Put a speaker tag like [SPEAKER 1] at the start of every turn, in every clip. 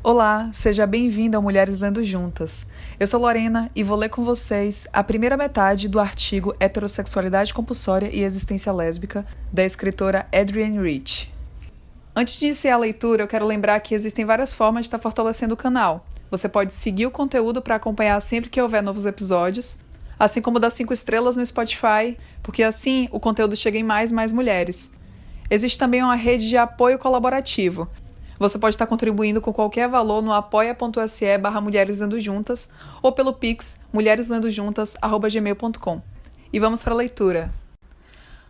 [SPEAKER 1] Olá, seja bem-vindo ao Mulheres Lendo Juntas. Eu sou Lorena e vou ler com vocês a primeira metade do artigo Heterossexualidade Compulsória e Existência Lésbica, da escritora Adrienne Rich. Antes de iniciar a leitura, eu quero lembrar que existem várias formas de estar fortalecendo o canal. Você pode seguir o conteúdo para acompanhar sempre que houver novos episódios, assim como dar 5 estrelas no Spotify, porque assim o conteúdo chega em mais e mais mulheres. Existe também uma rede de apoio colaborativo. Você pode estar contribuindo com qualquer valor no apoia.se/mulhereslendojuntas ou pelo Pix mulhereslendojuntas@gmail.com. E vamos para a leitura.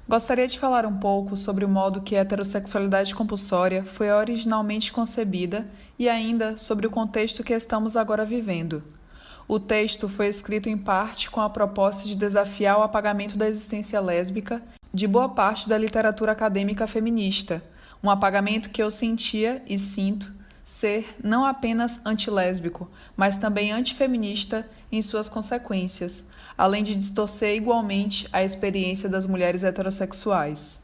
[SPEAKER 1] Gostaria de falar um pouco sobre o modo que a heterossexualidade compulsória foi originalmente concebida e ainda sobre o contexto que estamos agora vivendo. O texto foi escrito em parte com a proposta de desafiar o apagamento da existência lésbica de boa parte da literatura acadêmica feminista, um apagamento que eu sentia e sinto ser não apenas antilésbico, mas também antifeminista em suas consequências, além de distorcer igualmente a experiência das mulheres heterossexuais.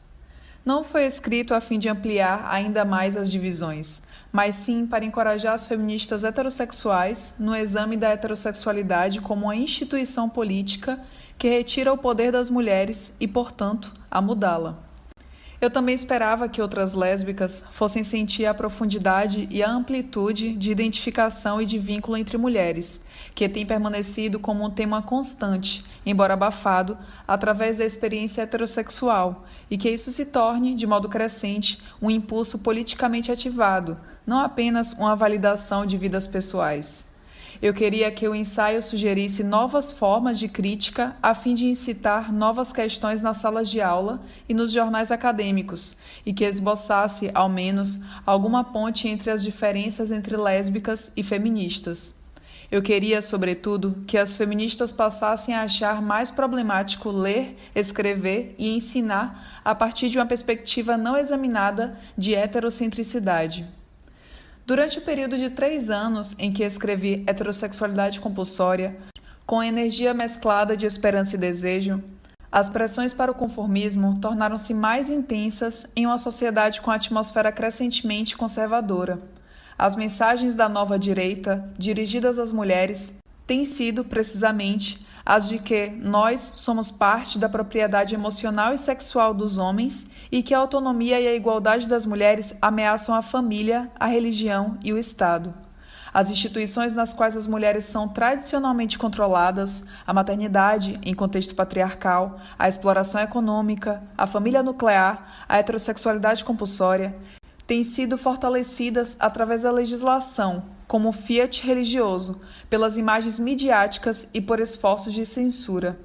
[SPEAKER 1] Não foi escrito a fim de ampliar ainda mais as divisões, mas sim para encorajar as feministas heterossexuais no exame da heterossexualidade como uma instituição política que retira o poder das mulheres e, portanto, a mudá-la. Eu também esperava que outras lésbicas fossem sentir a profundidade e a amplitude de identificação e de vínculo entre mulheres, que tem permanecido como um tema constante, embora abafado, através da experiência heterossexual, e que isso se torne, de modo crescente, um impulso politicamente ativado, não apenas uma validação de vidas pessoais. Eu queria que o ensaio sugerisse novas formas de crítica a fim de incitar novas questões nas salas de aula e nos jornais acadêmicos, e que esboçasse, ao menos, alguma ponte entre as diferenças entre lésbicas e feministas. Eu queria, sobretudo, que as feministas passassem a achar mais problemático ler, escrever e ensinar a partir de uma perspectiva não examinada de heterocentricidade. Durante o período de 3 anos em que escrevi Heterossexualidade Compulsória, com a energia mesclada de esperança e desejo, as pressões para o conformismo tornaram-se mais intensas em uma sociedade com a atmosfera crescentemente conservadora. As mensagens da nova direita, dirigidas às mulheres, têm sido, precisamente, as de que nós somos parte da propriedade emocional e sexual dos homens e que a autonomia e a igualdade das mulheres ameaçam a família, a religião e o Estado. As instituições nas quais as mulheres são tradicionalmente controladas, a maternidade em contexto patriarcal, a exploração econômica, a família nuclear, a heterossexualidade compulsória, têm sido fortalecidas através da legislação, como fiat religioso, pelas imagens midiáticas e por esforços de censura.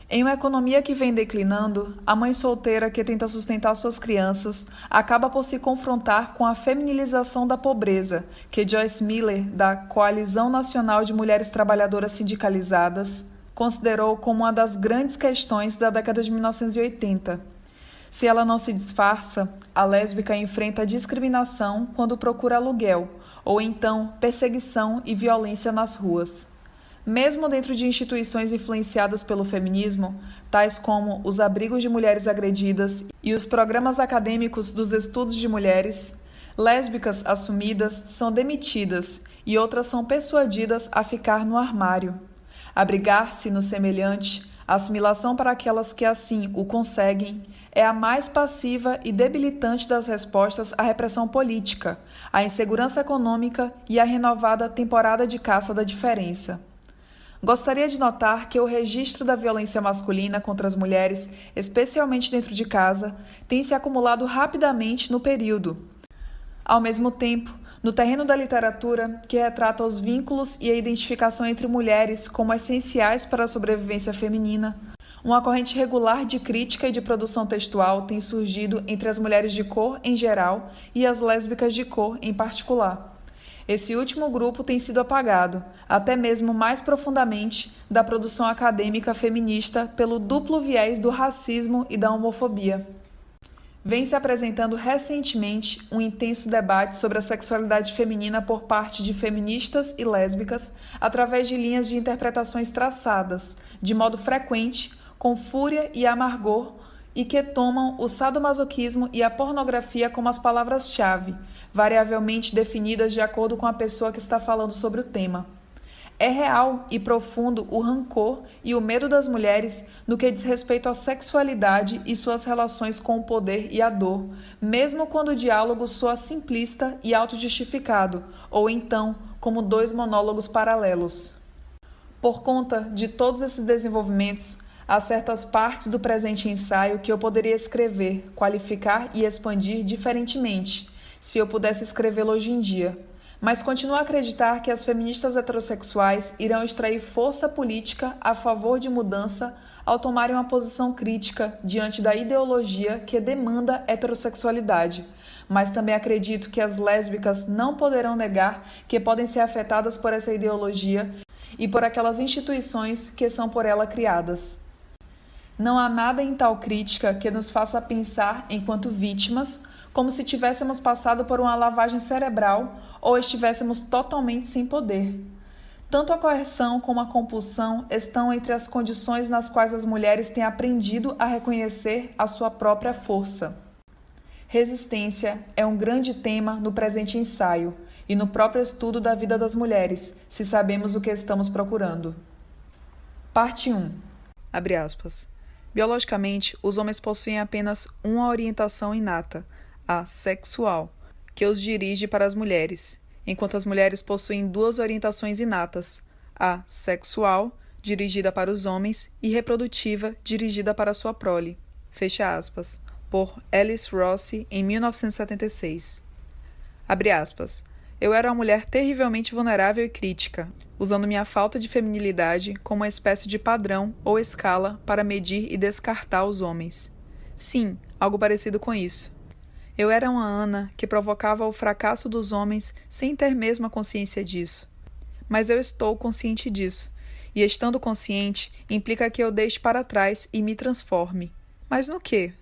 [SPEAKER 1] Em uma economia que vem declinando, a mãe solteira que tenta sustentar suas crianças acaba por se confrontar com a feminilização da pobreza, que Joyce Miller, da Coalizão Nacional de Mulheres Trabalhadoras Sindicalizadas, considerou como uma das grandes questões da década de 1980. Se ela não se disfarça, a lésbica enfrenta discriminação quando procura aluguel, ou então perseguição e violência nas ruas. Mesmo dentro de instituições influenciadas pelo feminismo, tais como os abrigos de mulheres agredidas e os programas acadêmicos dos estudos de mulheres, lésbicas assumidas são demitidas e outras são persuadidas a ficar no armário. Abrigar-se no semelhante, a assimilação para aquelas que assim o conseguem, é a mais passiva e debilitante das respostas à repressão política, à insegurança econômica e à renovada temporada de caça da diferença. Gostaria de notar que o registro da violência masculina contra as mulheres, especialmente dentro de casa, tem se acumulado rapidamente no período. Ao mesmo tempo, no terreno da literatura, que retrata os vínculos e a identificação entre mulheres como essenciais para a sobrevivência feminina, uma corrente regular de crítica e de produção textual tem surgido entre as mulheres de cor em geral e as lésbicas de cor em particular. Esse último grupo tem sido apagado, até mesmo mais profundamente, da produção acadêmica feminista pelo duplo viés do racismo e da homofobia. Vem se apresentando recentemente um intenso debate sobre a sexualidade feminina por parte de feministas e lésbicas através de linhas de interpretações traçadas, de modo frequente, com fúria e amargor, e que tomam o sadomasoquismo e a pornografia como as palavras-chave, variavelmente definidas de acordo com a pessoa que está falando sobre o tema. É real e profundo o rancor e o medo das mulheres no que diz respeito à sexualidade e suas relações com o poder e a dor, mesmo quando o diálogo soa simplista e autojustificado, ou então como dois monólogos paralelos. Por conta de todos esses desenvolvimentos, há certas partes do presente ensaio que eu poderia escrever, qualificar e expandir diferentemente, se eu pudesse escrevê-lo hoje em dia. Mas continuo a acreditar que as feministas heterossexuais irão extrair força política a favor de mudança ao tomarem uma posição crítica diante da ideologia que demanda heterossexualidade. Mas também acredito que as lésbicas não poderão negar que podem ser afetadas por essa ideologia e por aquelas instituições que são por ela criadas. Não há nada em tal crítica que nos faça pensar enquanto vítimas, como se tivéssemos passado por uma lavagem cerebral ou estivéssemos totalmente sem poder. Tanto a coerção como a compulsão estão entre as condições nas quais as mulheres têm aprendido a reconhecer a sua própria força. Resistência é um grande tema no presente ensaio e no próprio estudo da vida das mulheres, se sabemos o que estamos procurando. Parte 1. Abre aspas. Biologicamente, os homens possuem apenas uma orientação inata, a sexual, que os dirige para as mulheres, enquanto as mulheres possuem duas orientações inatas, a sexual, dirigida para os homens, e reprodutiva, dirigida para sua prole. Fecha aspas. Por Alice Rossi, em 1976. Abre aspas. Eu era uma mulher terrivelmente vulnerável e crítica, usando minha falta de feminilidade como uma espécie de padrão ou escala para medir e descartar os homens. Sim, algo parecido com isso. Eu era uma Ana que provocava o fracasso dos homens sem ter mesmo a consciência disso. Mas eu estou consciente disso, e estando consciente implica que eu deixe para trás e me transforme. Mas no quê?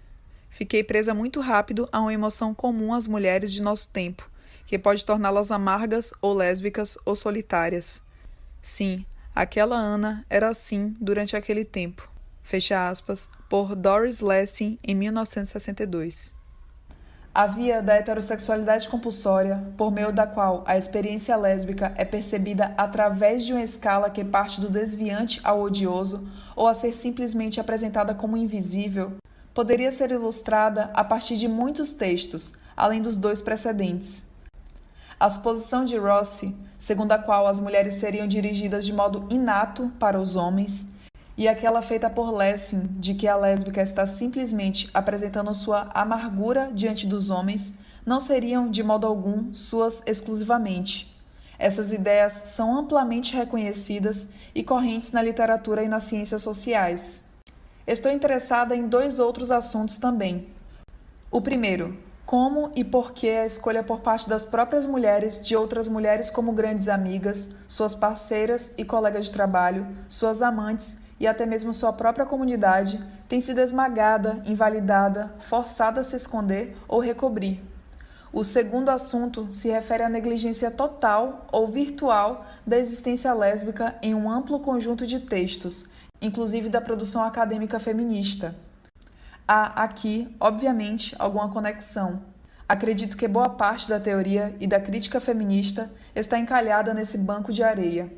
[SPEAKER 1] Fiquei presa muito rápido a uma emoção comum às mulheres de nosso tempo, que pode torná-las amargas ou lésbicas ou solitárias. Sim, aquela Ana era assim durante aquele tempo. Fecha aspas, por Doris Lessing, em 1962. A via da heterossexualidade compulsória, por meio da qual a experiência lésbica é percebida através de uma escala que parte do desviante ao odioso ou a ser simplesmente apresentada como invisível, poderia ser ilustrada a partir de muitos textos, além dos dois precedentes. A suposição de Rossi, segundo a qual as mulheres seriam dirigidas de modo inato para os homens, e aquela feita por Lessing, de que a lésbica está simplesmente apresentando sua amargura diante dos homens, não seriam, de modo algum, suas exclusivamente. Essas ideias são amplamente reconhecidas e correntes na literatura e nas ciências sociais. Estou interessada em dois outros assuntos também. O primeiro, como e por que a escolha por parte das próprias mulheres de outras mulheres como grandes amigas, suas parceiras e colegas de trabalho, suas amantes e até mesmo sua própria comunidade tem sido esmagada, invalidada, forçada a se esconder ou recobrir. O segundo assunto se refere à negligência total ou virtual da existência lésbica em um amplo conjunto de textos, inclusive da produção acadêmica feminista. Há aqui, obviamente, alguma conexão. Acredito que boa parte da teoria e da crítica feminista está encalhada nesse banco de areia.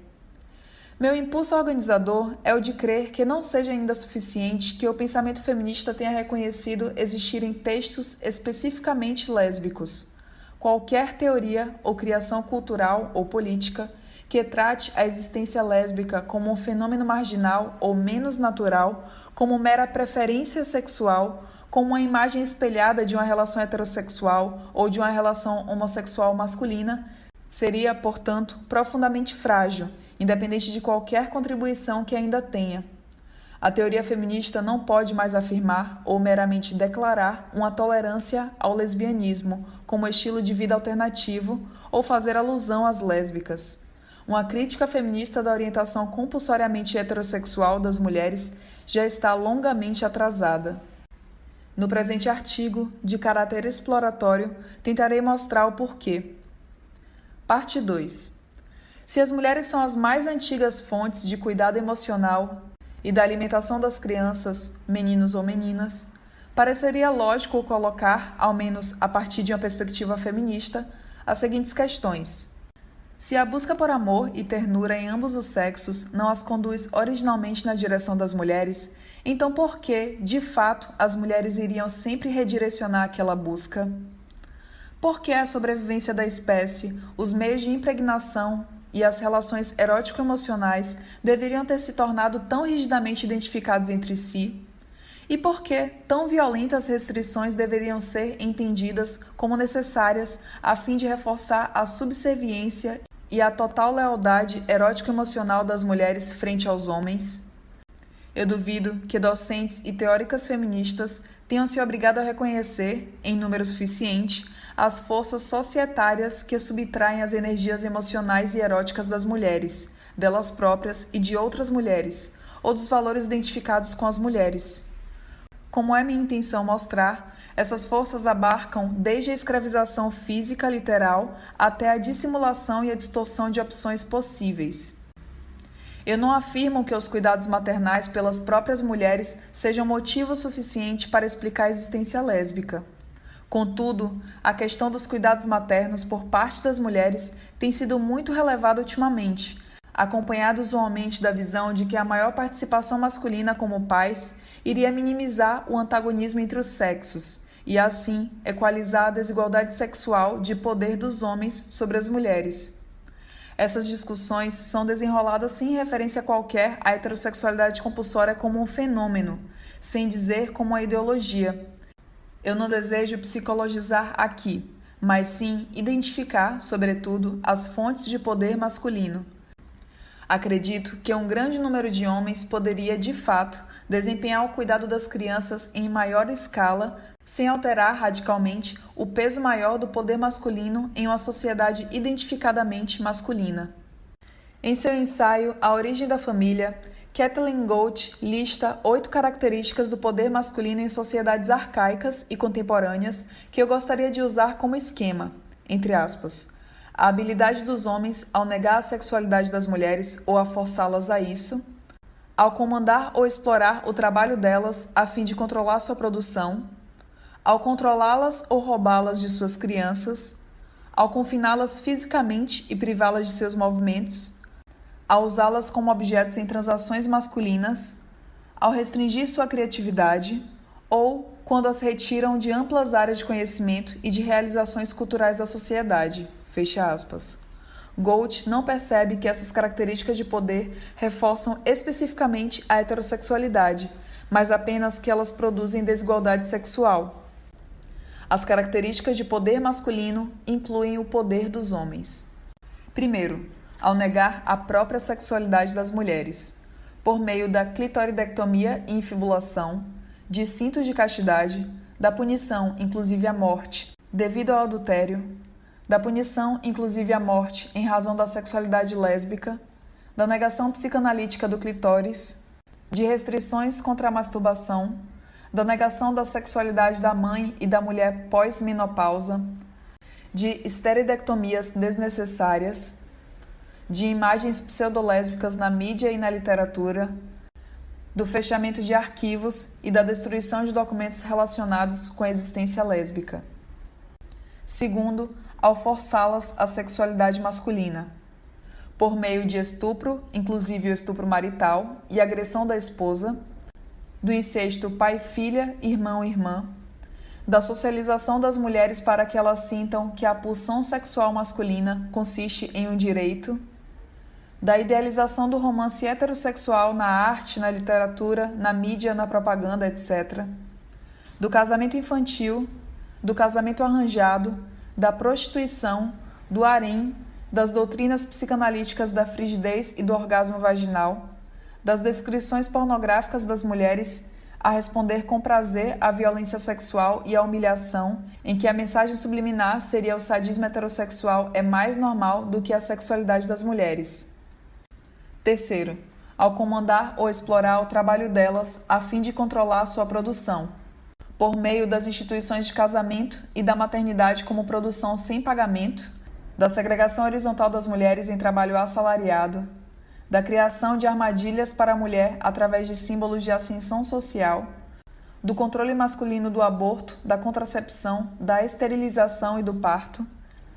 [SPEAKER 1] Meu impulso organizador é o de crer que não seja ainda suficiente que o pensamento feminista tenha reconhecido existirem textos especificamente lésbicos. Qualquer teoria ou criação cultural ou política que trate a existência lésbica como um fenômeno marginal ou menos natural, como mera preferência sexual, como uma imagem espelhada de uma relação heterossexual ou de uma relação homossexual masculina, seria, portanto, profundamente frágil, independente de qualquer contribuição que ainda tenha. A teoria feminista não pode mais afirmar ou meramente declarar uma tolerância ao lesbianismo como estilo de vida alternativo ou fazer alusão às lésbicas. Uma crítica feminista da orientação compulsoriamente heterossexual das mulheres já está longamente atrasada. No presente artigo, de caráter exploratório, tentarei mostrar o porquê. Parte 2. Se as mulheres são as mais antigas fontes de cuidado emocional e da alimentação das crianças, meninos ou meninas, pareceria lógico colocar, ao menos a partir de uma perspectiva feminista, as seguintes questões. Se a busca por amor e ternura em ambos os sexos não as conduz originalmente na direção das mulheres, então por que, de fato, as mulheres iriam sempre redirecionar aquela busca? Por que a sobrevivência da espécie, os meios de impregnação e as relações erótico-emocionais deveriam ter se tornado tão rigidamente identificados entre si? E por que tão violentas restrições deveriam ser entendidas como necessárias a fim de reforçar a subserviência e a total lealdade erótico-emocional das mulheres frente aos homens? Eu duvido que docentes e teóricas feministas tenham se obrigado a reconhecer, em número suficiente, as forças societárias que subtraem as energias emocionais e eróticas das mulheres, delas próprias e de outras mulheres, ou dos valores identificados com as mulheres. Como é minha intenção mostrar, essas forças abarcam desde a escravização física literal até a dissimulação e a distorção de opções possíveis. Eu não afirmo que os cuidados maternais pelas próprias mulheres sejam motivo suficiente para explicar a existência lésbica. Contudo, a questão dos cuidados maternos por parte das mulheres tem sido muito relevada ultimamente, acompanhado usualmente da visão de que a maior participação masculina como pais iria minimizar o antagonismo entre os sexos e, assim, equalizar a desigualdade sexual de poder dos homens sobre as mulheres. Essas discussões são desenroladas sem referência qualquer à heterossexualidade compulsória como um fenômeno, sem dizer como uma ideologia. Eu não desejo psicologizar aqui, mas sim identificar, sobretudo, as fontes de poder masculino. Acredito que um grande número de homens poderia, de fato, desempenhar o cuidado das crianças em maior escala, sem alterar radicalmente o peso maior do poder masculino em uma sociedade identificadamente masculina. Em seu ensaio A Origem da Família, Kathleen Gold lista 8 características do poder masculino em sociedades arcaicas e contemporâneas que eu gostaria de usar como esquema, entre aspas, a habilidade dos homens ao negar a sexualidade das mulheres ou a forçá-las a isso, ao comandar ou explorar o trabalho delas a fim de controlar sua produção, ao controlá-las ou roubá-las de suas crianças, ao confiná-las fisicamente e privá-las de seus movimentos, ao usá-las como objetos em transações masculinas, ao restringir sua criatividade ou quando as retiram de amplas áreas de conhecimento e de realizações culturais da sociedade. Fecha aspas. Gold não percebe que essas características de poder reforçam especificamente a heterossexualidade, mas apenas que elas produzem desigualdade sexual. As características de poder masculino incluem o poder dos homens. Primeiro, ao negar a própria sexualidade das mulheres, por meio da clitoridectomia e infibulação, de cintos de castidade, da punição, inclusive a morte, devido ao adultério, da punição, inclusive a morte, em razão da sexualidade lésbica, da negação psicanalítica do clitóris, de restrições contra a masturbação, da negação da sexualidade da mãe e da mulher pós-menopausa, de esteroidectomias desnecessárias, de imagens pseudolésbicas na mídia e na literatura, do fechamento de arquivos e da destruição de documentos relacionados com a existência lésbica. Segundo, ao forçá-las à sexualidade masculina, por meio de estupro, inclusive o estupro marital, e agressão da esposa, do incesto pai-filha, irmão-irmã, da socialização das mulheres para que elas sintam que a pulsão sexual masculina consiste em um direito, da idealização do romance heterossexual na arte, na literatura, na mídia, na propaganda, etc., do casamento infantil, do casamento arranjado, da prostituição, do harém, das doutrinas psicanalíticas da frigidez e do orgasmo vaginal, das descrições pornográficas das mulheres a responder com prazer à violência sexual e à humilhação, em que a mensagem subliminar seria o sadismo heterossexual é mais normal do que a sexualidade das mulheres. Terceiro, ao comandar ou explorar o trabalho delas a fim de controlar sua produção, por meio das instituições de casamento e da maternidade como produção sem pagamento, da segregação horizontal das mulheres em trabalho assalariado, da criação de armadilhas para a mulher através de símbolos de ascensão social, do controle masculino do aborto, da contracepção, da esterilização e do parto,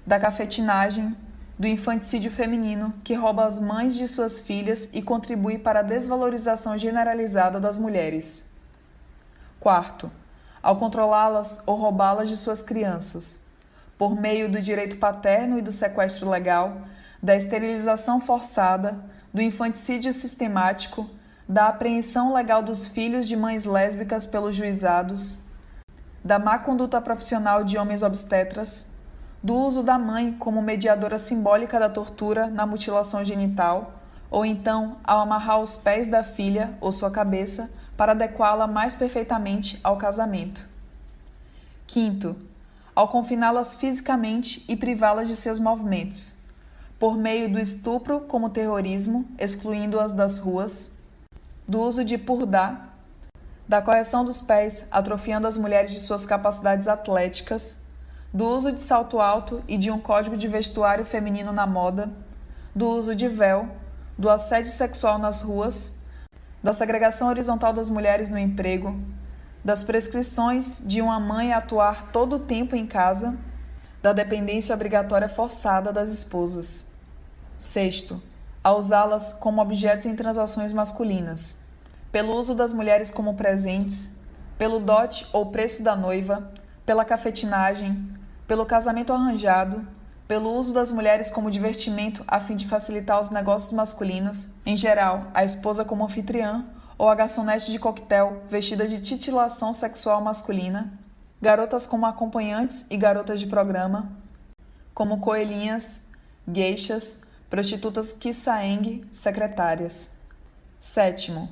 [SPEAKER 1] da cafetinagem, do infanticídio feminino, que rouba as mães de suas filhas e contribui para a desvalorização generalizada das mulheres. Quarto, ao controlá-las ou roubá-las de suas crianças, por meio do direito paterno e do sequestro legal, da esterilização forçada, do infanticídio sistemático, da apreensão legal dos filhos de mães lésbicas pelos juizados, da má conduta profissional de homens obstetras, do uso da mãe como mediadora simbólica da tortura na mutilação genital, ou então ao amarrar os pés da filha ou sua cabeça para adequá-la mais perfeitamente ao casamento. Quinto, ao confiná-las fisicamente e privá-las de seus movimentos, por meio do estupro como terrorismo, excluindo-as das ruas, do uso de purdá, da correção dos pés, atrofiando as mulheres de suas capacidades atléticas, do uso de salto alto e de um código de vestuário feminino na moda, do uso de véu, do assédio sexual nas ruas, da segregação horizontal das mulheres no emprego, das prescrições de uma mãe atuar todo o tempo em casa, da dependência obrigatória forçada das esposas. Sexto, a usá-las como objetos em transações masculinas, pelo uso das mulheres como presentes, pelo dote ou preço da noiva, pela cafetinagem, pelo casamento arranjado, pelo uso das mulheres como divertimento a fim de facilitar os negócios masculinos, em geral, a esposa como anfitriã ou a garçonete de coquetel vestida de titilação sexual masculina, garotas como acompanhantes e garotas de programa, como coelhinhas, gueixas, prostitutas kissaeng, secretárias. Sétimo,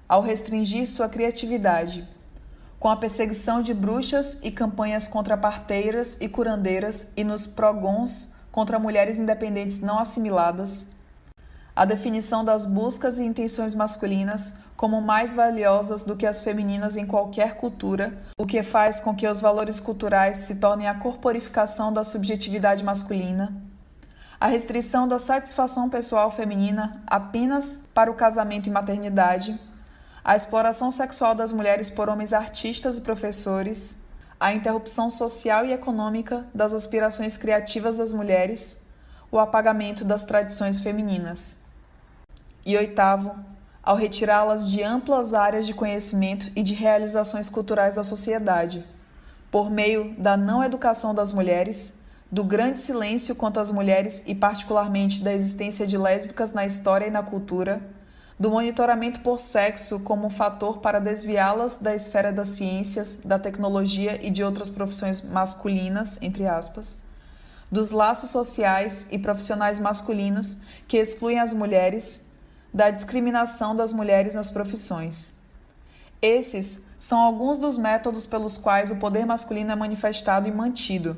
[SPEAKER 1] ao restringir sua criatividade, com a perseguição de bruxas e campanhas contra parteiras e curandeiras e nos progons contra mulheres independentes não assimiladas, a definição das buscas e intenções masculinas como mais valiosas do que as femininas em qualquer cultura, o que faz com que os valores culturais se tornem a corporificação da subjetividade masculina, a restrição da satisfação pessoal feminina apenas para o casamento e maternidade, a exploração sexual das mulheres por homens artistas e professores, a interrupção social e econômica das aspirações criativas das mulheres, o apagamento das tradições femininas. E oitavo, ao retirá-las de amplas áreas de conhecimento e de realizações culturais da sociedade, por meio da não educação das mulheres, do grande silêncio quanto às mulheres e particularmente da existência de lésbicas na história e na cultura, do monitoramento por sexo como um fator para desviá-las da esfera das ciências, da tecnologia e de outras profissões masculinas, entre aspas, dos laços sociais e profissionais masculinos que excluem as mulheres, da discriminação das mulheres nas profissões. Esses são alguns dos métodos pelos quais o poder masculino é manifestado e mantido.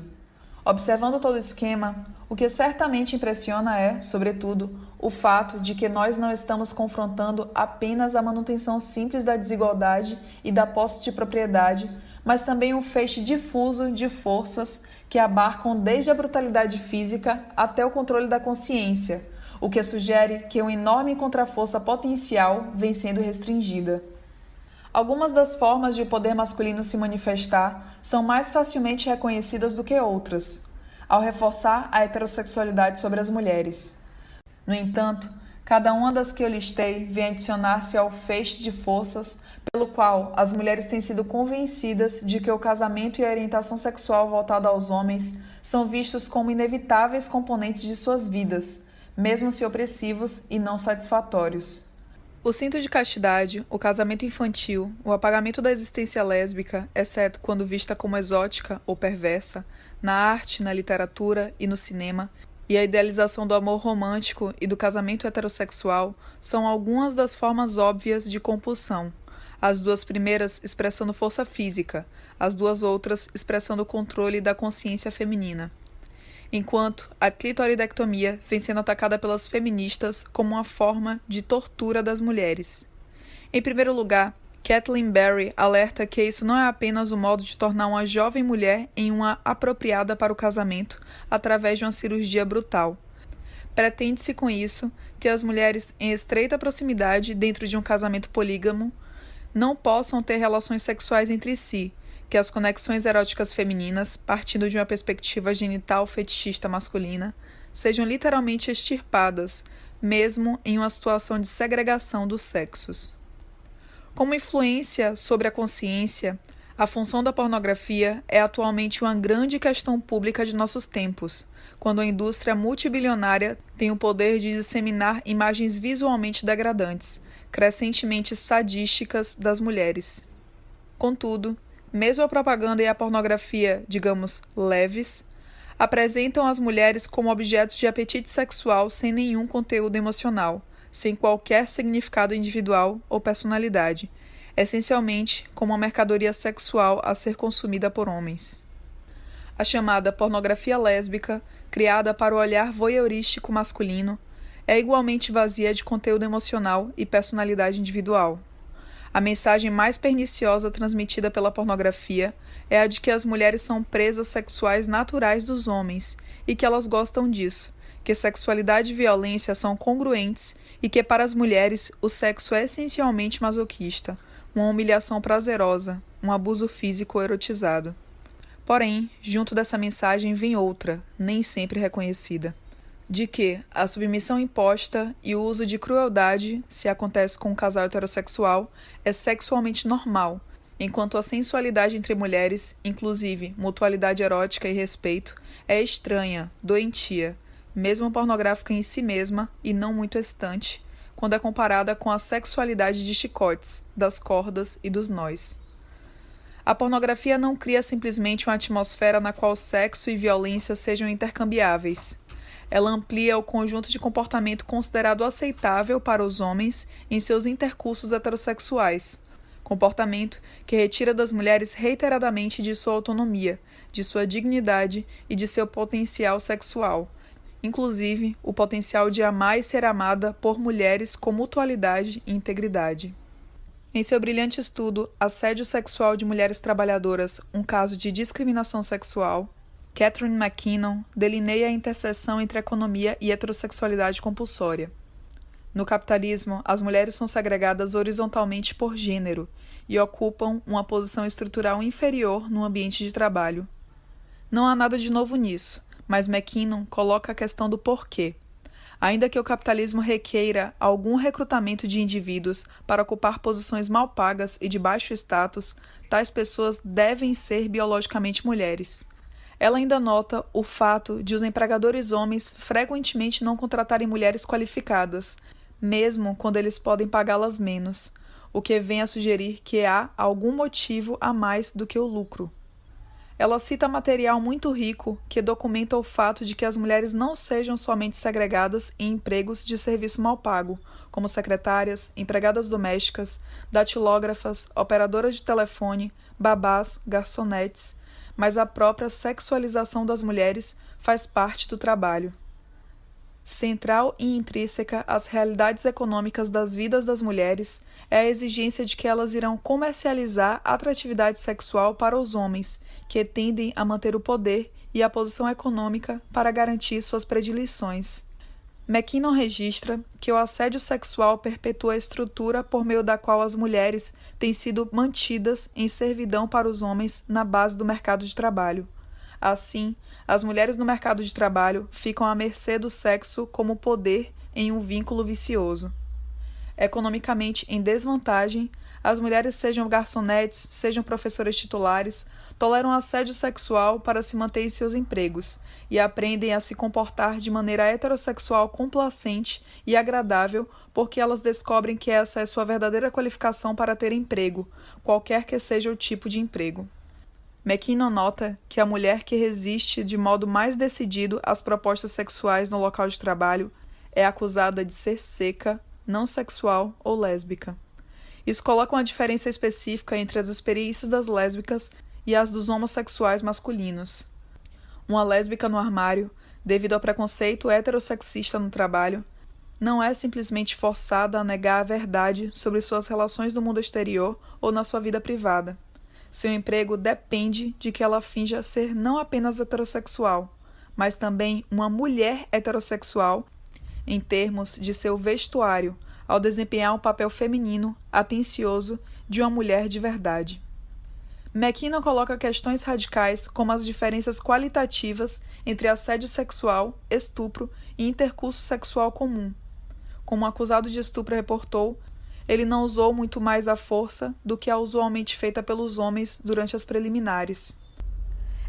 [SPEAKER 1] Observando todo o esquema, o que certamente impressiona é, sobretudo, o fato de que nós não estamos confrontando apenas a manutenção simples da desigualdade e da posse de propriedade, mas também um feixe difuso de forças que abarcam desde a brutalidade física até o controle da consciência, o que sugere que uma enorme contraforça potencial vem sendo restringida. Algumas das formas de o poder masculino se manifestar são mais facilmente reconhecidas do que outras, ao reforçar a heterossexualidade sobre as mulheres. No entanto, cada uma das que eu listei vem adicionar-se ao feixe de forças pelo qual as mulheres têm sido convencidas de que o casamento e a orientação sexual voltada aos homens são vistos como inevitáveis componentes de suas vidas, mesmo se opressivos e não satisfatórios. O cinto de castidade, o casamento infantil, o apagamento da existência lésbica, exceto quando vista como exótica ou perversa, na arte, na literatura e no cinema, e a idealização do amor romântico e do casamento heterossexual são algumas das formas óbvias de compulsão, as duas primeiras expressando força física, as duas outras expressando o controle da consciência feminina. Enquanto a clitoridectomia vem sendo atacada pelas feministas como uma forma de tortura das mulheres. Em primeiro lugar, Kathleen Berry alerta que isso não é apenas o modo de tornar uma jovem mulher em uma apropriada para o casamento através de uma cirurgia brutal. Pretende-se com isso que as mulheres em estreita proximidade dentro de um casamento polígamo não possam ter relações sexuais entre si, que as conexões eróticas femininas, partindo de uma perspectiva genital fetichista masculina, sejam literalmente extirpadas, mesmo em uma situação de segregação dos sexos. Como influência sobre a consciência, a função da pornografia é atualmente uma grande questão pública de nossos tempos, quando a indústria multibilionária tem o poder de disseminar imagens visualmente degradantes, crescentemente sadísticas das mulheres. Contudo, mesmo a propaganda e a pornografia, digamos, leves, apresentam as mulheres como objetos de apetite sexual sem nenhum conteúdo emocional, sem qualquer significado individual ou personalidade, essencialmente como uma mercadoria sexual a ser consumida por homens. A chamada pornografia lésbica, criada para o olhar voyeurístico masculino, é igualmente vazia de conteúdo emocional e personalidade individual. A mensagem mais perniciosa transmitida pela pornografia é a de que as mulheres são presas sexuais naturais dos homens e que elas gostam disso, que sexualidade e violência são congruentes e que para as mulheres o sexo é essencialmente masoquista, uma humilhação prazerosa, um abuso físico erotizado. Porém, junto dessa mensagem vem outra, nem sempre reconhecida, de que a submissão imposta e o uso de crueldade, se acontece com um casal heterossexual, é sexualmente normal, enquanto a sensualidade entre mulheres, inclusive mutualidade erótica e respeito, é estranha, doentia, mesmo pornográfica em si mesma e não muito excitante, quando é comparada com a sexualidade de chicotes, das cordas e dos nós. A pornografia não cria simplesmente uma atmosfera na qual sexo e violência sejam intercambiáveis. Ela amplia o conjunto de comportamento considerado aceitável para os homens em seus intercursos heterossexuais, comportamento que retira das mulheres reiteradamente de sua autonomia, de sua dignidade e de seu potencial sexual, inclusive o potencial de amar e ser amada por mulheres com mutualidade e integridade. Em seu brilhante estudo Assédio Sexual de Mulheres Trabalhadoras, um caso de discriminação sexual, Catherine McKinnon delineia a interseção entre economia e heterossexualidade compulsória. No capitalismo, as mulheres são segregadas horizontalmente por gênero e ocupam uma posição estrutural inferior no ambiente de trabalho. Não há nada de novo nisso, mas McKinnon coloca a questão do porquê. Ainda que o capitalismo requeira algum recrutamento de indivíduos para ocupar posições mal pagas e de baixo status, tais pessoas devem ser biologicamente mulheres. Ela ainda nota o fato de os empregadores homens frequentemente não contratarem mulheres qualificadas, mesmo quando eles podem pagá-las menos, o que vem a sugerir que há algum motivo a mais do que o lucro. Ela cita material muito rico que documenta o fato de que as mulheres não sejam somente segregadas em empregos de serviço mal pago, como secretárias, empregadas domésticas, datilógrafas, operadoras de telefone, babás, garçonetes, mas a própria sexualização das mulheres faz parte do trabalho. Central e intrínseca às realidades econômicas das vidas das mulheres é a exigência de que elas irão comercializar a atratividade sexual para os homens, que tendem a manter o poder e a posição econômica para garantir suas predileções. McKinnon registra que o assédio sexual perpetua a estrutura por meio da qual as mulheres têm sido mantidas em servidão para os homens na base do mercado de trabalho. Assim, as mulheres no mercado de trabalho ficam à mercê do sexo como poder em um vínculo vicioso. Economicamente em desvantagem, as mulheres, sejam garçonetes, sejam professoras titulares, toleram assédio sexual para se manter em seus empregos e aprendem a se comportar de maneira heterossexual complacente e agradável porque elas descobrem que essa é sua verdadeira qualificação para ter emprego, qualquer que seja o tipo de emprego. McKinnon nota que a mulher que resiste de modo mais decidido às propostas sexuais no local de trabalho é acusada de ser seca, não sexual ou lésbica. Isso coloca uma diferença específica entre as experiências das lésbicas e as dos homossexuais masculinos. Uma lésbica no armário, devido ao preconceito heterossexista no trabalho, não é simplesmente forçada a negar a verdade sobre suas relações no mundo exterior ou na sua vida privada. Seu emprego depende de que ela finja ser não apenas heterossexual, mas também uma mulher heterossexual em termos de seu vestuário, ao desempenhar um papel feminino, atencioso, de uma mulher de verdade. McKinnon coloca questões radicais como as diferenças qualitativas entre assédio sexual, estupro e intercurso sexual comum. Como o acusado de estupro reportou, ele não usou muito mais a força do que a usualmente feita pelos homens durante as preliminares.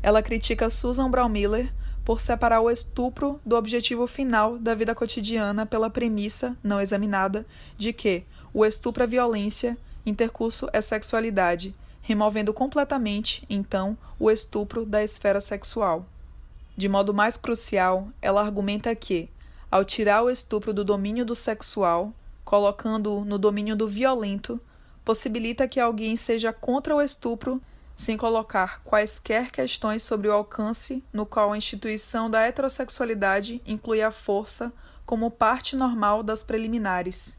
[SPEAKER 1] Ela critica Susan Brown Miller por separar o estupro do objetivo final da vida cotidiana pela premissa, não examinada, de que o estupro é violência, intercurso é sexualidade, removendo completamente, então, o estupro da esfera sexual. De modo mais crucial, ela argumenta que, ao tirar o estupro do domínio do sexual, colocando-o no domínio do violento, possibilita que alguém seja contra o estupro sem colocar quaisquer questões sobre o alcance no qual a instituição da heterossexualidade inclui a força como parte normal das preliminares.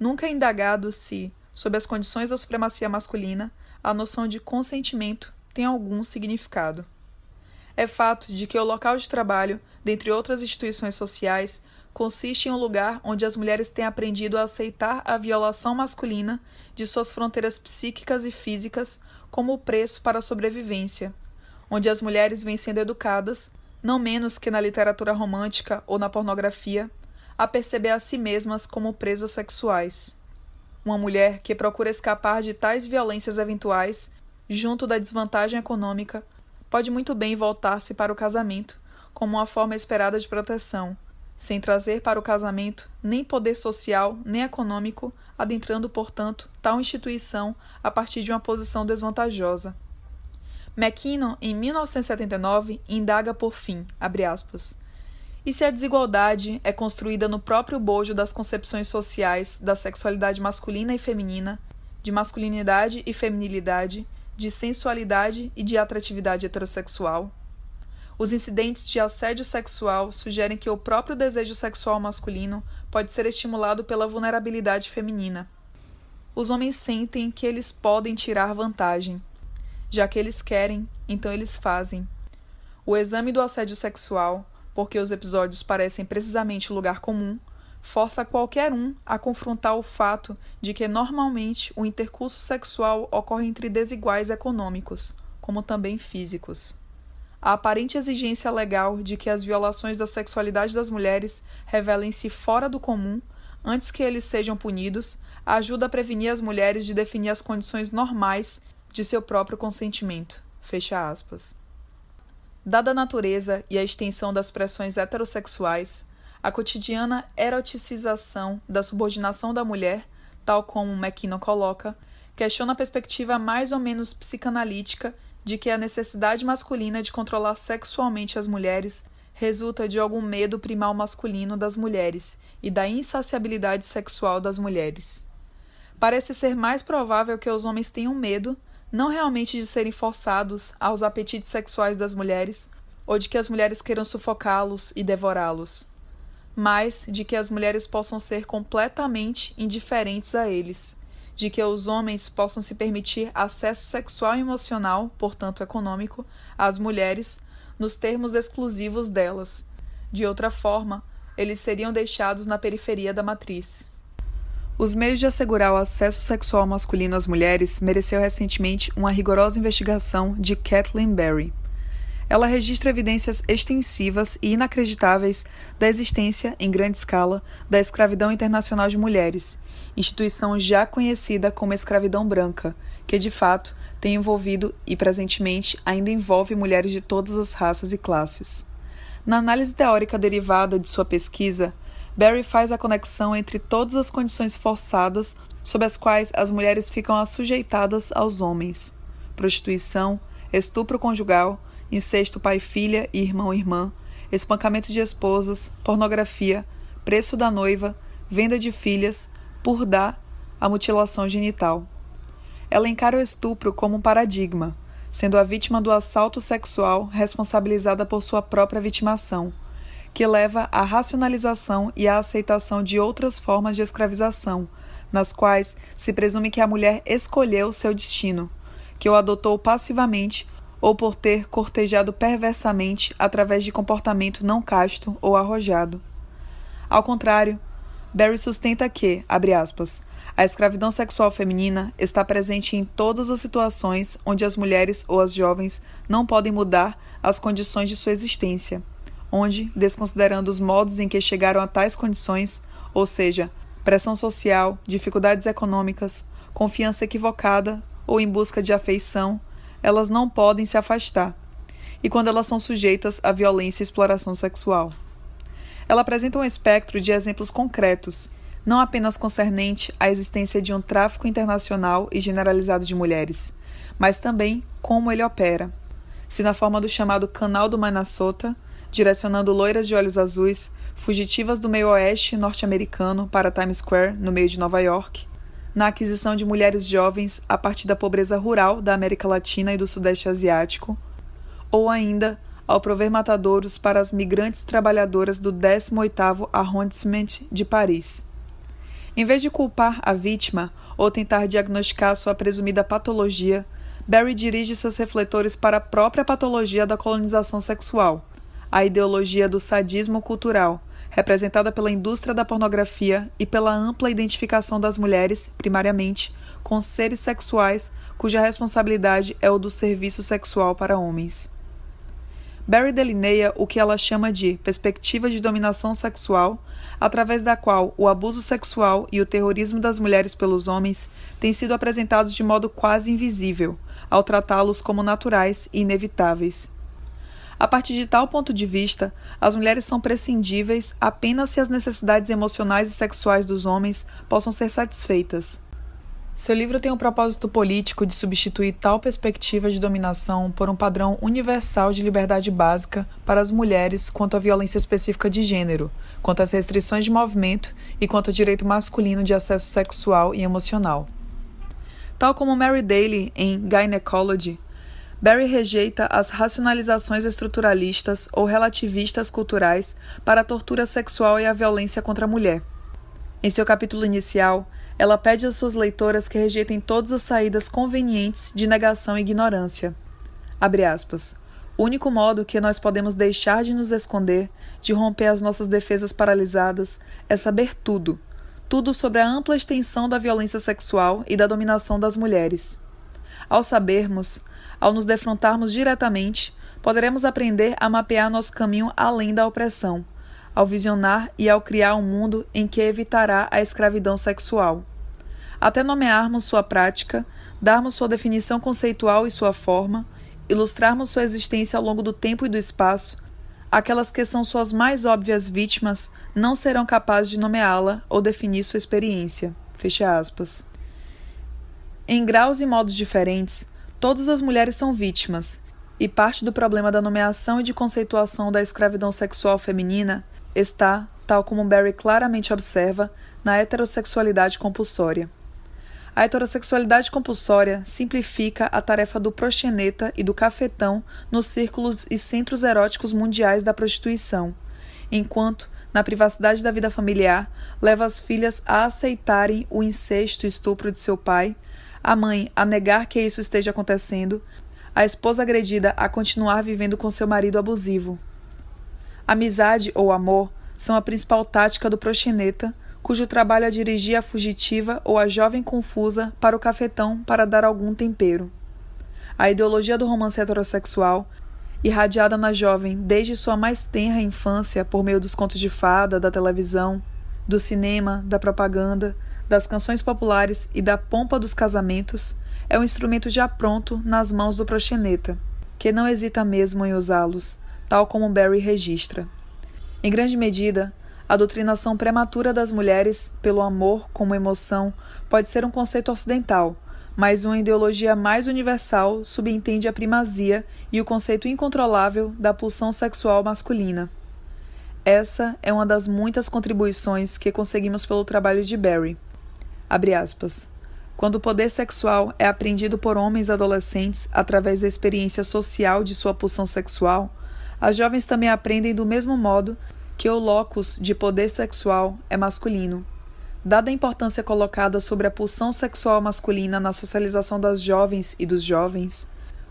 [SPEAKER 1] Nunca é indagado se, sob as condições da supremacia masculina, a noção de consentimento tem algum significado. É fato de que o local de trabalho, dentre outras instituições sociais, consiste em um lugar onde as mulheres têm aprendido a aceitar a violação masculina de suas fronteiras psíquicas e físicas como preço para a sobrevivência, onde as mulheres vêm sendo educadas, não menos que na literatura romântica ou na pornografia, a perceber a si mesmas como presas sexuais. Uma mulher que procura escapar de tais violências eventuais, junto da desvantagem econômica, pode muito bem voltar-se para o casamento como uma forma esperada de proteção, sem trazer para o casamento nem poder social nem econômico, adentrando, portanto, tal instituição a partir de uma posição desvantajosa. McKinnon, em 1979, indaga por fim, abre aspas, e se a desigualdade é construída no próprio bojo das concepções sociais da sexualidade masculina e feminina, de masculinidade e feminilidade, de sensualidade e de atratividade heterossexual? Os incidentes de assédio sexual sugerem que o próprio desejo sexual masculino pode ser estimulado pela vulnerabilidade feminina. Os homens sentem que eles podem tirar vantagem. Já que eles querem, então eles fazem. O exame do assédio sexual, porque os episódios parecem precisamente lugar comum, força qualquer um a confrontar o fato de que normalmente o intercurso sexual ocorre entre desiguais econômicos, como também físicos. A aparente exigência legal de que as violações da sexualidade das mulheres revelem-se fora do comum, antes que eles sejam punidos, ajuda a prevenir as mulheres de definir as condições normais de seu próprio consentimento. Fecha aspas. Dada a natureza e a extensão das pressões heterossexuais, a cotidiana eroticização da subordinação da mulher, tal como McKinnon coloca, questiona a perspectiva mais ou menos psicanalítica de que a necessidade masculina de controlar sexualmente as mulheres resulta de algum medo primal masculino das mulheres e da insaciabilidade sexual das mulheres. Parece ser mais provável que os homens tenham medo, não realmente de serem forçados aos apetites sexuais das mulheres, ou de que as mulheres queiram sufocá-los e devorá-los, mas de que as mulheres possam ser completamente indiferentes a eles, de que os homens possam se permitir acesso sexual e emocional, portanto econômico, às mulheres, nos termos exclusivos delas. De outra forma, eles seriam deixados na periferia da matriz. Os meios de assegurar o acesso sexual masculino às mulheres mereceu recentemente uma rigorosa investigação de Kathleen Berry. Ela registra evidências extensivas e inacreditáveis da existência, em grande escala, da escravidão internacional de mulheres, instituição já conhecida como escravidão branca, que de fato tem envolvido e presentemente ainda envolve mulheres de todas as raças e classes. Na análise teórica derivada de sua pesquisa, Berry faz a conexão entre todas as condições forçadas sob as quais as mulheres ficam assujeitadas aos homens: prostituição, estupro conjugal, incesto pai-filha e irmão-irmã, espancamento de esposas, pornografia, preço da noiva, venda de filhas, purdah, a mutilação genital. Ela encara o estupro como um paradigma, sendo a vítima do assalto sexual responsabilizada por sua própria vitimação, que leva à racionalização e à aceitação de outras formas de escravização, nas quais se presume que a mulher escolheu seu destino, que o adotou passivamente ou por ter cortejado perversamente através de comportamento não casto ou arrojado. Ao contrário, Berry sustenta que, abre aspas, A escravidão sexual feminina está presente em todas as situações onde as mulheres ou as jovens não podem mudar as condições de sua existência, onde, desconsiderando os modos em que chegaram a tais condições, ou seja, pressão social, dificuldades econômicas, confiança equivocada ou em busca de afeição, elas não podem se afastar, e quando elas são sujeitas à violência e exploração sexual. Ela apresenta um espectro de exemplos concretos, não apenas concernente à existência de um tráfico internacional e generalizado de mulheres, mas também como ele opera. Se na forma do chamado Canal do Minnesota, direcionando loiras de olhos azuis, fugitivas do meio-oeste norte-americano para Times Square, no meio de Nova York, na aquisição de mulheres jovens a partir da pobreza rural da América Latina e do Sudeste Asiático, ou ainda ao prover matadouros para as migrantes trabalhadoras do 18º Arrondissement de Paris. Em vez de culpar a vítima ou tentar diagnosticar sua presumida patologia, Barry dirige seus refletores para a própria patologia da colonização sexual, a ideologia do sadismo cultural, representada pela indústria da pornografia e pela ampla identificação das mulheres, primariamente, com seres sexuais cuja responsabilidade é o do serviço sexual para homens. Barry delineia o que ela chama de perspectiva de dominação sexual, através da qual o abuso sexual e o terrorismo das mulheres pelos homens têm sido apresentados de modo quase invisível, ao tratá-los como naturais e inevitáveis. A partir de tal ponto de vista, as mulheres são prescindíveis apenas se as necessidades emocionais e sexuais dos homens possam ser satisfeitas. Seu livro tem o propósito político de substituir tal perspectiva de dominação por um padrão universal de liberdade básica para as mulheres quanto à violência específica de gênero, quanto às restrições de movimento e quanto ao direito masculino de acesso sexual e emocional. Tal como Mary Daly em Gynecology, Barry rejeita as racionalizações estruturalistas ou relativistas culturais para a tortura sexual e a violência contra a mulher. Em seu capítulo inicial, ela pede às suas leitoras que rejeitem todas as saídas convenientes de negação e ignorância. Abre aspas. O único modo que nós podemos deixar de nos esconder, de romper as nossas defesas paralisadas, é saber tudo. Tudo sobre a ampla extensão da violência sexual e da dominação das mulheres. Ao sabermos, ao nos defrontarmos diretamente, poderemos aprender a mapear nosso caminho além da opressão, ao visionar e ao criar um mundo em que evitará a escravidão sexual. Até nomearmos sua prática, darmos sua definição conceitual e sua forma, ilustrarmos sua existência ao longo do tempo e do espaço, aquelas que são suas mais óbvias vítimas não serão capazes de nomeá-la ou definir sua experiência. Fecha aspas. Em graus e modos diferentes, todas as mulheres são vítimas, e parte do problema da nomeação e de conceituação da escravidão sexual feminina está, tal como Barry claramente observa, na heterossexualidade compulsória. A heterossexualidade compulsória simplifica a tarefa do proxeneta e do cafetão nos círculos e centros eróticos mundiais da prostituição, enquanto, na privacidade da vida familiar, leva as filhas a aceitarem o incesto e estupro de seu pai, a mãe a negar que isso esteja acontecendo, a esposa agredida a continuar vivendo com seu marido abusivo. Amizade ou amor são a principal tática do proxeneta, cujo trabalho é dirigir a fugitiva ou a jovem confusa para o cafetão para dar algum tempero. A ideologia do romance heterossexual, irradiada na jovem desde sua mais tenra infância por meio dos contos de fada, da televisão, do cinema, da propaganda, das canções populares e da pompa dos casamentos, é um instrumento já pronto nas mãos do proxeneta, que não hesita mesmo em usá-los, tal como Barry registra. Em grande medida, a doutrinação prematura das mulheres pelo amor como emoção pode ser um conceito ocidental, mas uma ideologia mais universal subentende a primazia e o conceito incontrolável da pulsão sexual masculina. Essa é uma das muitas contribuições que conseguimos pelo trabalho de Barry. Abre aspas. Quando o poder sexual é apreendido por homens adolescentes através da experiência social de sua pulsão sexual, as jovens também aprendem do mesmo modo que o locus de poder sexual é masculino. Dada a importância colocada sobre a pulsão sexual masculina na socialização das jovens e dos jovens,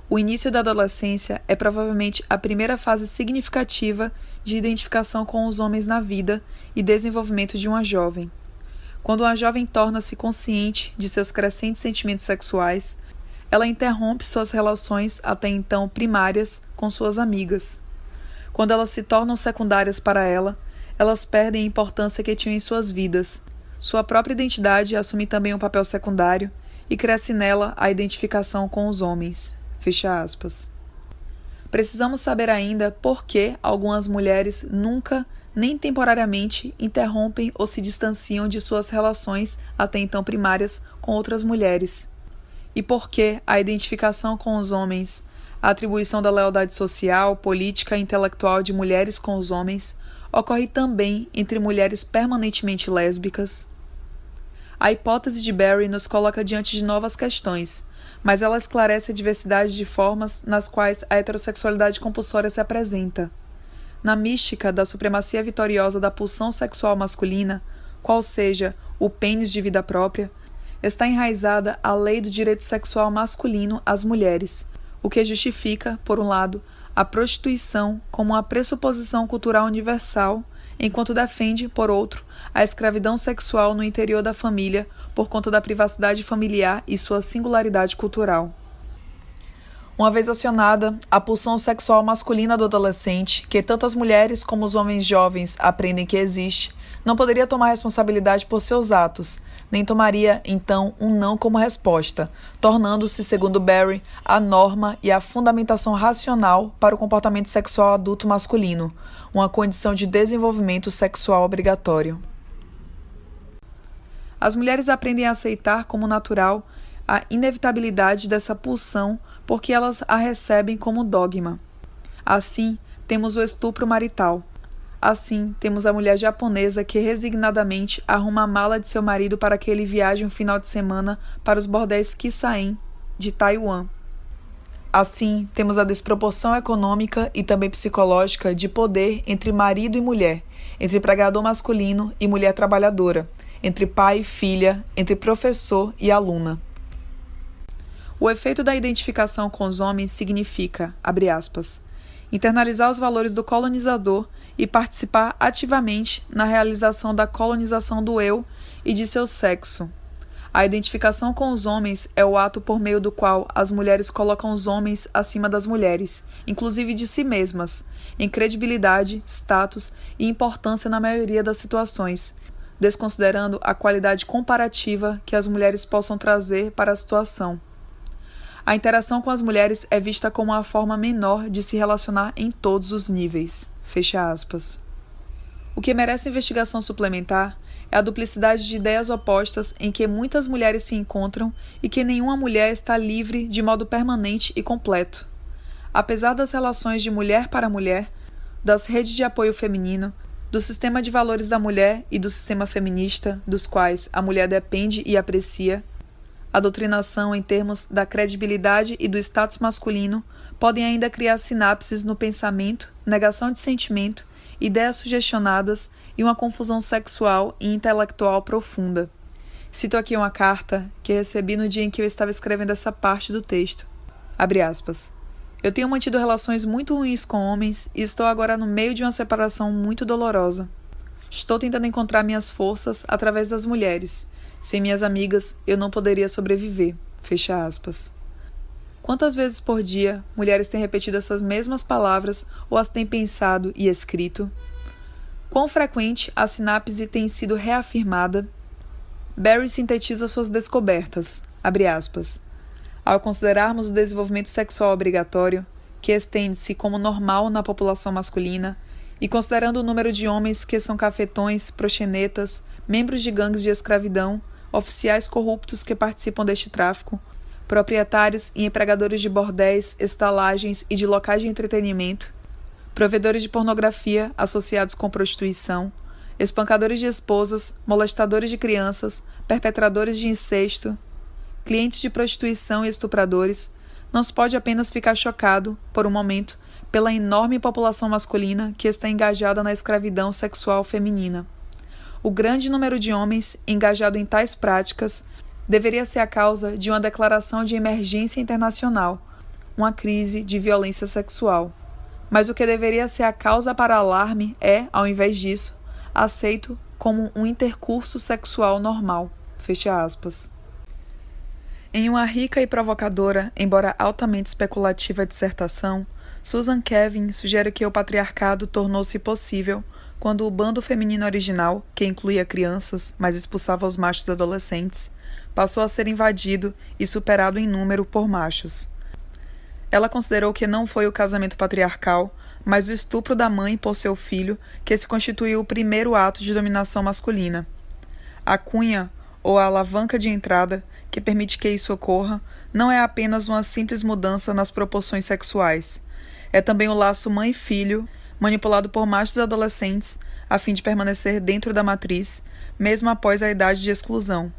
[SPEAKER 1] o início da adolescência é provavelmente a primeira fase significativa de identificação com os homens na vida e desenvolvimento de uma jovem. Quando uma jovem torna-se consciente de seus crescentes sentimentos sexuais, ela interrompe suas relações até então primárias com suas amigas. Quando elas se tornam secundárias para ela, elas perdem a importância que tinham em suas vidas. Sua própria identidade assume também um papel secundário e cresce nela a identificação com os homens. Fecha aspas. Precisamos saber ainda por que algumas mulheres nunca, nem temporariamente, interrompem ou se distanciam de suas relações até então primárias com outras mulheres. E por que a identificação com os homens, a atribuição da lealdade social, política e intelectual de mulheres com os homens ocorre também entre mulheres permanentemente lésbicas. A hipótese de Berry nos coloca diante de novas questões, mas ela esclarece a diversidade de formas nas quais a heterossexualidade compulsória se apresenta. Na mística da supremacia vitoriosa da pulsão sexual masculina, qual seja o pênis de vida própria, está enraizada a lei do direito sexual masculino às mulheres, o que justifica, por um lado, a prostituição como uma pressuposição cultural universal, enquanto defende, por outro, a escravidão sexual no interior da família por conta da privacidade familiar e sua singularidade cultural. Uma vez acionada, a pulsão sexual masculina do adolescente, que tanto as mulheres como os homens jovens aprendem que existe, não poderia tomar responsabilidade por seus atos, nem tomaria, então, um não como resposta, tornando-se, segundo Berry, a norma e a fundamentação racional para o comportamento sexual adulto masculino, uma condição de desenvolvimento sexual obrigatório. As mulheres aprendem a aceitar como natural a inevitabilidade dessa pulsão porque elas a recebem como dogma. Assim, temos o estupro marital. Assim, temos a mulher japonesa que resignadamente arruma a mala de seu marido para que ele viaje um final de semana para os bordéis Kisaen de Taiwan. Assim, temos a desproporção econômica e também psicológica de poder entre marido e mulher, entre empregador masculino e mulher trabalhadora, entre pai e filha, entre professor e aluna. O efeito da identificação com os homens significa, abre aspas, internalizar os valores do colonizador e participar ativamente na realização da colonização do eu e de seu sexo. A identificação com os homens é o ato por meio do qual as mulheres colocam os homens acima das mulheres, inclusive de si mesmas, em credibilidade, status e importância na maioria das situações, desconsiderando a qualidade comparativa que as mulheres possam trazer para a situação. A interação com as mulheres é vista como uma forma menor de se relacionar em todos os níveis. Fecha aspas. O que merece investigação suplementar é a duplicidade de ideias opostas em que muitas mulheres se encontram e que nenhuma mulher está livre de modo permanente e completo. Apesar das relações de mulher para mulher, das redes de apoio feminino, do sistema de valores da mulher e do sistema feminista, dos quais a mulher depende e aprecia, a doutrinação em termos da credibilidade e do status masculino podem ainda criar sinapses no pensamento, negação de sentimento, ideias sugestionadas e uma confusão sexual e intelectual profunda. Cito aqui uma carta que recebi no dia em que eu estava escrevendo essa parte do texto. Abre aspas. Eu tenho mantido relações muito ruins com homens e estou agora no meio de uma separação muito dolorosa. Estou tentando encontrar minhas forças através das mulheres. Sem minhas amigas, eu não poderia sobreviver. Fecha aspas. Quantas vezes por dia mulheres têm repetido essas mesmas palavras ou as têm pensado e escrito? Quão frequente a sinapse tem sido reafirmada? Berry sintetiza suas descobertas, abre aspas. Ao considerarmos o desenvolvimento sexual obrigatório, que estende-se como normal na população masculina, e considerando o número de homens que são cafetões, proxenetas, membros de gangues de escravidão, oficiais corruptos que participam deste tráfico, proprietários e empregadores de bordéis, estalagens e de locais de entretenimento, provedores de pornografia associados com prostituição, espancadores de esposas, molestadores de crianças, perpetradores de incesto, clientes de prostituição e estupradores, não se pode apenas ficar chocado, por um momento, pela enorme população masculina que está engajada na escravidão sexual feminina. O grande número de homens engajado em tais práticas deveria ser a causa de uma declaração de emergência internacional, uma crise de violência sexual. Mas o que deveria ser a causa para alarme é, ao invés disso, aceito como um intercurso sexual normal. Fecha aspas. Em uma rica e provocadora, embora altamente especulativa dissertação, Susan Kevin sugere que o patriarcado tornou-se possível quando o bando feminino original, que incluía crianças, mas expulsava os machos adolescentes, passou a ser invadido e superado em número por machos. Ela considerou que não foi o casamento patriarcal, mas o estupro da mãe por seu filho que se constituiu o primeiro ato de dominação masculina. A cunha, ou a alavanca de entrada, que permite que isso ocorra, não é apenas uma simples mudança nas proporções sexuais. É também o laço mãe-filho, manipulado por machos adolescentes, a fim de permanecer dentro da matriz, mesmo após a idade de exclusão.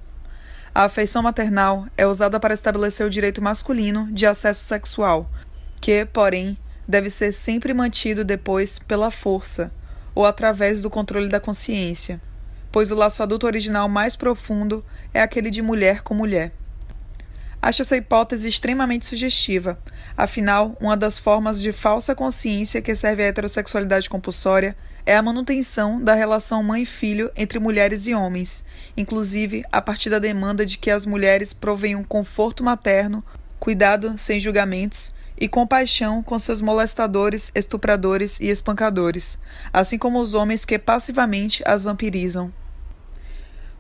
[SPEAKER 1] A afeição maternal é usada para estabelecer o direito masculino de acesso sexual, que, porém, deve ser sempre mantido depois pela força, ou através do controle da consciência, pois o laço adulto original mais profundo é aquele de mulher com mulher. Acho essa hipótese extremamente sugestiva, afinal, uma das formas de falsa consciência que serve à heterossexualidade compulsória é a manutenção da relação mãe-filho entre mulheres e homens, inclusive a partir da demanda de que as mulheres provenham conforto materno, cuidado sem julgamentos e compaixão com seus molestadores, estupradores e espancadores, assim como os homens que passivamente as vampirizam.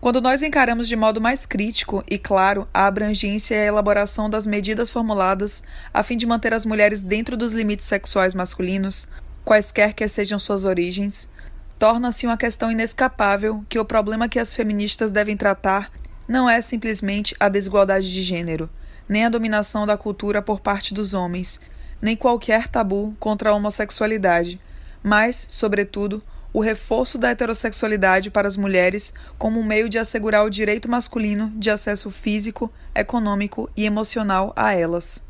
[SPEAKER 1] Quando nós encaramos de modo mais crítico e claro a abrangência e a elaboração das medidas formuladas a fim de manter as mulheres dentro dos limites sexuais masculinos, quaisquer que sejam suas origens, torna-se uma questão inescapável que o problema que as feministas devem tratar não é simplesmente a desigualdade de gênero, nem a dominação da cultura por parte dos homens, nem qualquer tabu contra a homossexualidade, mas, sobretudo, o reforço da heterossexualidade para as mulheres como um meio de assegurar o direito masculino de acesso físico, econômico e emocional a elas.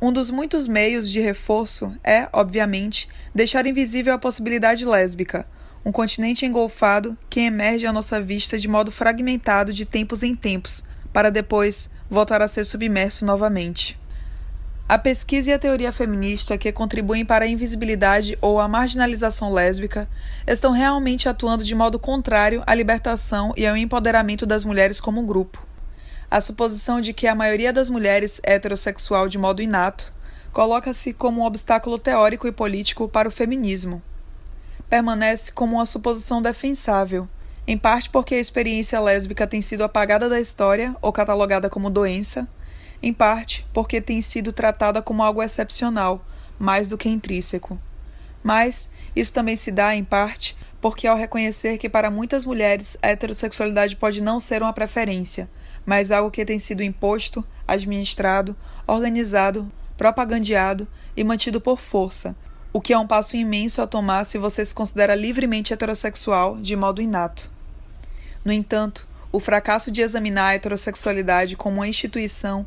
[SPEAKER 1] Um dos muitos meios de reforço é, obviamente, deixar invisível a possibilidade lésbica, um continente engolfado que emerge à nossa vista de modo fragmentado de tempos em tempos, para depois voltar a ser submerso novamente. A pesquisa e a teoria feminista que contribuem para a invisibilidade ou a marginalização lésbica estão realmente atuando de modo contrário à libertação e ao empoderamento das mulheres como um grupo. A suposição de que a maioria das mulheres é heterossexual de modo inato coloca-se como um obstáculo teórico e político para o feminismo. Permanece como uma suposição defensável, em parte porque a experiência lésbica tem sido apagada da história ou catalogada como doença, em parte porque tem sido tratada como algo excepcional, mais do que intrínseco. Mas isso também se dá, em parte, porque ao reconhecer que para muitas mulheres a heterossexualidade pode não ser uma preferência, mas algo que tem sido imposto, administrado, organizado, propagandeado e mantido por força, o que é um passo imenso a tomar se você se considera livremente heterossexual de modo inato. No entanto, o fracasso de examinar a heterossexualidade como uma instituição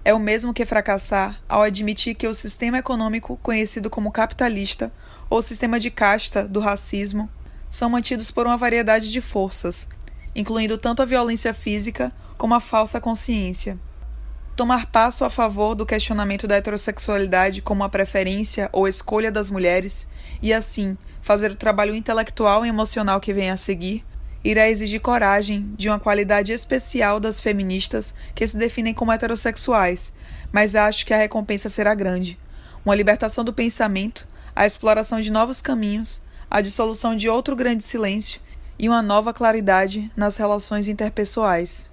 [SPEAKER 1] é o mesmo que fracassar ao admitir que o sistema econômico conhecido como capitalista ou sistema de casta do racismo são mantidos por uma variedade de forças, incluindo tanto a violência física como a falsa consciência. Tomar passo a favor do questionamento da heterossexualidade como uma preferência ou escolha das mulheres e, assim, fazer o trabalho intelectual e emocional que vem a seguir, irá exigir coragem de uma qualidade especial das feministas que se definem como heterossexuais, mas acho que a recompensa será grande. Uma libertação do pensamento, a exploração de novos caminhos, a dissolução de outro grande silêncio e uma nova claridade nas relações interpessoais.